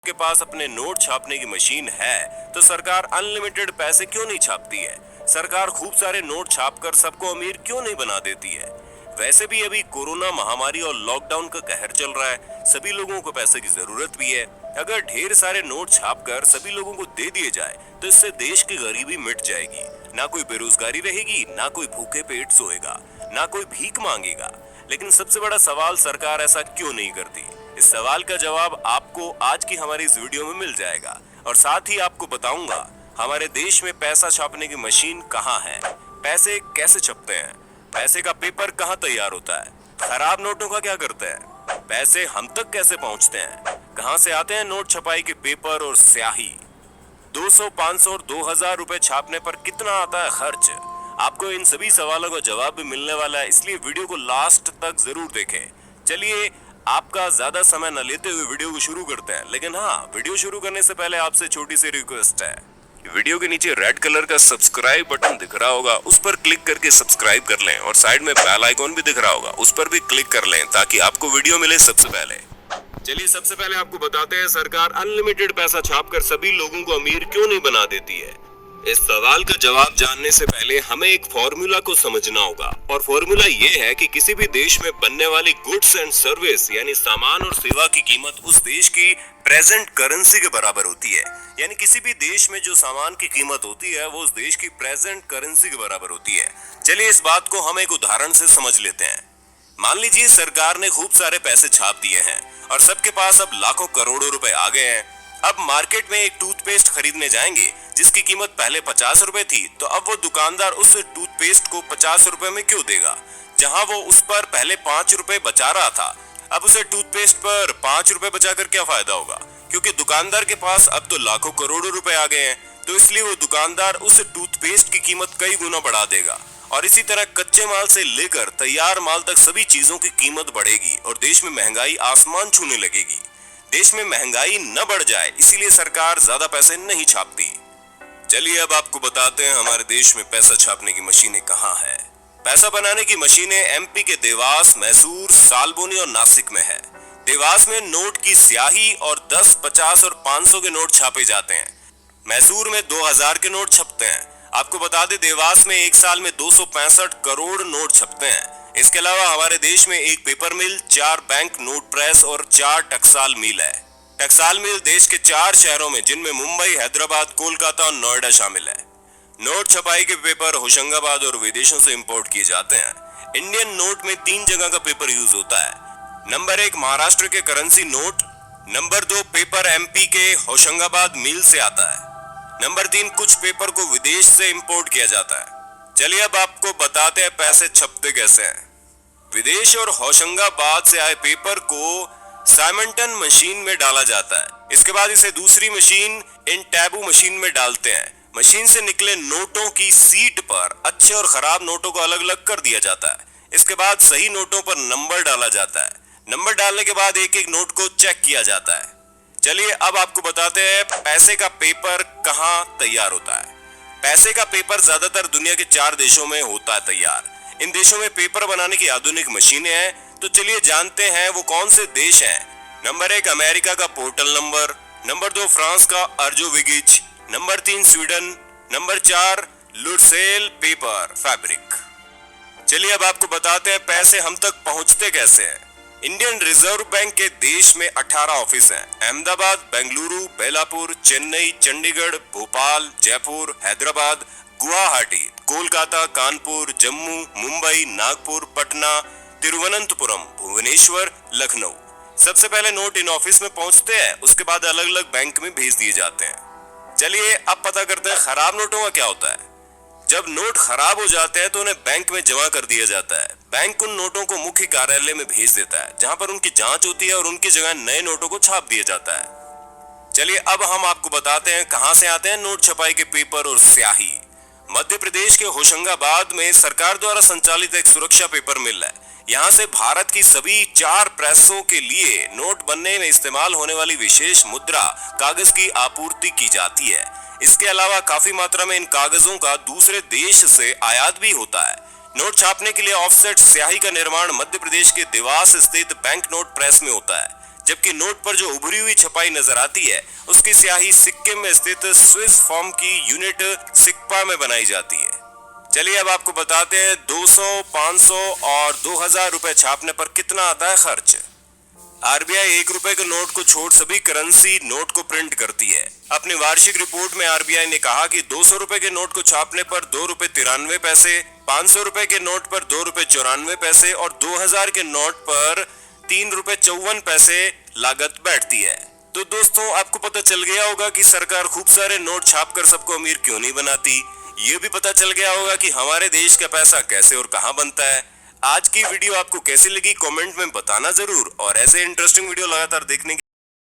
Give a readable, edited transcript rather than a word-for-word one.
सबके पास अपने नोट छापने की मशीन है, तो सरकार अनलिमिटेड पैसे क्यों नहीं छापती है? सरकार खूब सारे नोट छापकर सबको अमीर क्यों नहीं बना देती है? वैसे भी अभी कोरोना महामारी और लॉकडाउन का कहर चल रहा है, सभी लोगों को पैसे की जरूरत भी है। अगर ढेर सारे नोट छापकर सभी लोगों को दे दिए जाए तो इससे देश की गरीबी मिट जाएगी। ना कोई बेरोजगारी रहेगी, ना कोई भूखे पेट सोएगा, ना कोई भीख मांगेगा। लेकिन सबसे बड़ा सवाल, सरकार ऐसा क्यों नहीं करती? इस सवाल का जवाब आपको आज की हमारी इस वीडियो में मिल जाएगा और साथ ही आपको बताऊंगा हमारे देश में पैसा छापने की मशीन कहाँ है, पैसे कैसे छपते हैं, पैसे का पेपर कहाँ तैयार होता है, खराब नोटों का क्या करते हैं, पैसे हम तक कैसे पहुँचते हैं, कहाँ से आते हैं नोट छपाई के पेपर और स्याही, 200, 500 और 2000 रुपए छापने पर कितना आता है खर्च। आपको इन सभी सवालों का जवाब भी मिलने वाला है, इसलिए वीडियो को लास्ट तक जरूर देखें। चलिए आपका ज्यादा समय न लेते हुए वीडियो को शुरू करते हैं। लेकिन हाँ, वीडियो शुरू करने से पहले आपसे छोटी सी रिक्वेस्ट है, वीडियो के नीचे रेड कलर का सब्सक्राइब बटन दिख रहा होगा, उस पर क्लिक करके सब्सक्राइब कर लें और साइड में बेल आइकॉन भी दिख रहा होगा, उस पर भी क्लिक कर लें ताकि आपको वीडियो मिले सबसे पहले। चलिए सबसे पहले आपको बताते हैं, सरकार अनलिमिटेड पैसा छापकर सभी लोगों को अमीर क्यों नहीं बना देती है? इस सवाल का जवाब जानने से पहले हमें एक फॉर्मूला को समझना होगा और फॉर्मूला ये है कि किसी भी देश में बनने वाली गुड्स एंड सर्विस यानी सामान और सेवा की कीमत उस देश की प्रेजेंट करेंसी के बराबर होती है। यानी किसी भी देश में जो सामान की कीमत होती है वो उस देश की प्रेजेंट करेंसी के बराबर होती है। चलिए इस बात को हम एक उदाहरण से समझ लेते हैं। मान लीजिए सरकार ने खूब सारे पैसे छाप दिए हैं और सबके पास अब लाखों करोड़ों रुपए आ गए हैं। अब मार्केट में एक टूथपेस्ट खरीदने जाएंगे जिसकी कीमत पहले 50 रुपए थी, तो अब वो दुकानदार उस टूथपेस्ट को 50 रुपए में क्यों देगा, जहां वो उस पर पहले 5 रुपए बचा रहा था। अब उसे टूथपेस्ट पर 5 रुपए बचाकर क्या फायदा होगा, क्योंकि दुकानदार के पास अब तो लाखों करोड़ों रुपए आ गए हैं, तो इसलिए वो दुकानदार उस टूथपेस्ट की कीमत कई गुना बढ़ा देगा। और इसी तरह कच्चे माल से लेकर तैयार माल तक सभी चीजों की कीमत बढ़ेगी और देश में महंगाई आसमान छूने लगेगी। देश में महंगाई न बढ़ जाए इसीलिए सरकार ज्यादा पैसे नहीं छापती। चलिए अब आपको बताते हैं हमारे देश में पैसा छापने की मशीनें कहाँ है। पैसा बनाने की मशीनें एमपी के देवास, मैसूर, सालबोनी और नासिक में है। देवास में नोट की स्याही और 10, 50 और 500 के नोट छापे जाते हैं। मैसूर में 2000 के नोट छपते हैं। आपको बता दें देवास में एक साल में 265 करोड़ नोट छपते हैं। इसके अलावा हमारे देश में एक पेपर मिल, 4 बैंक नोट प्रेस और 4 टकसाल मिल है। टकसाल मिल देश के 4 शहरों में, जिनमें मुंबई, हैदराबाद, कोलकाता और नोएडा शामिल है। नोट छपाई के पेपर होशंगाबाद और विदेशों से इंपोर्ट किए जाते हैं। इंडियन नोट में 3 जगह का पेपर यूज होता है। नंबर 1 महाराष्ट्र के currency note, number 2 paper MP के होशंगाबाद मिल से आता है, नंबर 3 कुछ पेपर को विदेश से इंपोर्ट किया जाता है। चलिए अब आपको बताते हैं पैसे छपते कैसे हैं। विदेश और होशंगाबाद से आए पेपर को साइमंटन मशीन में डाला जाता है। इसके बाद इसे दूसरी मशीन इन टैबू मशीन में डालते हैं। मशीन से निकले नोटों की सीट पर अच्छे और खराब नोटों को अलग अलग कर दिया जाता है। इसके बाद सही नोटों पर नंबर डाला जाता है। नंबर डालने के बाद एक एक नोट को चेक किया जाता है। चलिए अब आपको बताते हैं पैसे का पेपर कहाँ तैयार होता है। पैसे का पेपर ज्यादातर दुनिया के 4 देशों में होता है तैयार। इन देशों में पेपर बनाने की आधुनिक मशीनें हैं, तो चलिए जानते हैं वो कौन से देश हैं। नंबर 1 अमेरिका का पोर्टल नंबर, नंबर 2 फ्रांस का अर्जोविगिज, नंबर 3 स्वीडन, नंबर 4 लुरसेल पेपर फैब्रिक। चलिए अब आपको बताते हैं पैसे हम तक पहुंचते कैसे हैं। इंडियन रिजर्व बैंक के देश में 18 ऑफिस हैं। अहमदाबाद, बेंगलुरु, बेलापुर, चेन्नई, चंडीगढ़, भोपाल, जयपुर, हैदराबाद, गुवाहाटी, कोलकाता, कानपुर, जम्मू, मुंबई, नागपुर, पटना, तिरुवनंतपुरम, भुवनेश्वर, लखनऊ। सबसे पहले नोट इन ऑफिस में पहुंचते हैं, उसके बाद अलग अलग बैंक में भेज दिए जाते हैं। चलिए अब पता करते हैं खराब नोटों का क्या होता है। जब नोट खराब हो जाते हैं तो उन्हें बैंक में जमा कर दिया जाता है। बैंक उन नोटों को मुख्य कार्यालय में भेज देता है, जहां पर उनकी जांच होती है और उनकी जगह नए नोटों को छाप दिया जाता है। चलिए अब हम आपको बताते हैं कहां से आते हैं नोट छपाई के पेपर और स्याही। मध्य प्रदेश के होशंगाबाद में सरकार द्वारा संचालित एक सुरक्षा पेपर मिल है। यहाँ से भारत की सभी 4 प्रेसों के लिए नोट बनने में इस्तेमाल होने वाली विशेष मुद्रा कागज की आपूर्ति की जाती है। इसके अलावा काफी मात्रा में इन कागजों का दूसरे देश से आयात भी होता है। नोट छापने के लिए ऑफसेट स्याही का निर्माण मध्य प्रदेश के देवास स्थित बैंक नोट प्रेस में होता है, जबकि नोट पर जो उभरी हुई छपाई नजर आती है उसकी स्याही सिक्किम में स्थित स्विस फॉर्म की यूनिट सिक्पा में बनाई जाती है। चलिए अब आपको बताते हैं 200, 500 और 2000 रुपए छापने पर कितना आता है खर्च। आरबीआई 1 रुपए के नोट को छोड़ सभी करेंसी नोट को प्रिंट करती है। अपनी वार्षिक रिपोर्ट में आरबीआई ने कहा कि 200 रुपए के नोट को छापने पर 2 रुपए 93 पैसे, 500 रुपए के नोट पर 2 रुपए 94 पैसे और 2000 के नोट पर 3 रुपए 54 पैसे लागत बैठती है। तो दोस्तों आपको पता चल गया होगा कि सरकार खूब सारे नोट छाप कर सबको अमीर क्यों नहीं बनाती। ये भी पता चल गया होगा कि हमारे देश का पैसा कैसे और कहां बनता है। आज की वीडियो आपको कैसी लगी कमेंट में बताना जरूर, और ऐसे इंटरेस्टिंग वीडियो लगातार देखने